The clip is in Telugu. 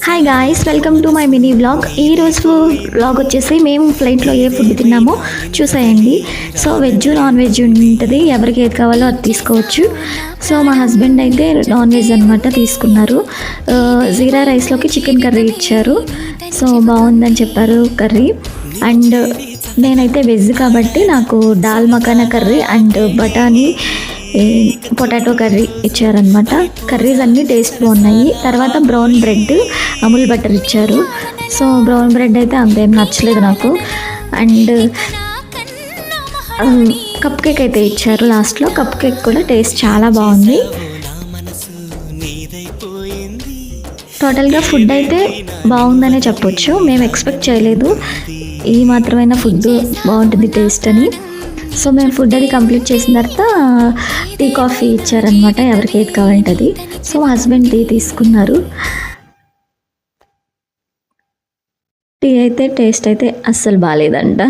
Hi guys, welcome to my mini vlog. ఈరోజు వ్లాగ్ వచ్చేసి మేము ఫ్లైట్లో ఏ ఫుడ్ తిన్నామో చూసేయండి. సో వెజ్ నాన్ వెజ్ ఉంటుంది, ఎవరికి ఏది కావాలో అది తీసుకోవచ్చు. సో మా హస్బెండ్ అయితే నాన్ వెజ్ అనమాట తీసుకున్నారు. జీరా రైస్లోకి చికెన్ కర్రీ ఇచ్చారు. సో బాగుందని చెప్పారు కర్రీ. అండ్ నేనైతే వెజ్ కాబట్టి నాకు దాల్ మఖానా కర్రీ అండ్ బఠానీ పొటాటో కర్రీ ఇచ్చారనమాట. కర్రీస్ అన్నీ టేస్ట్ బాగున్నాయి. తర్వాత బ్రౌన్ బ్రెడ్ అమూల్ బటర్ ఇచ్చారు. సో బ్రౌన్ బ్రెడ్ అయితే అంతేం నచ్చలేదు నాకు. అండ్ కప్ కేక్ అయితే ఇచ్చారు లాస్ట్లో. కప్ కేక్ కూడా టేస్ట్ చాలా బాగుంది. టోటల్గా ఫుడ్ అయితే బాగుందనే చెప్పొచ్చు. మేము ఎక్స్పెక్ట్ చేయలేదు ఈ మాత్రమైన ఫుడ్ బాగుంటుంది టేస్ట్ అని. సో మేము ఫుడ్ అది కంప్లీట్ చేసిన తర్వాత టీ కాఫీ ఇచ్చారనమాట, ఎవరికి ఏది కావాలంటే అది. సో మా హస్బెండ్ టీ తీసుకున్నారు. టీ అయితే టేస్ట్ అయితే అస్సలు బాగాలేదంట.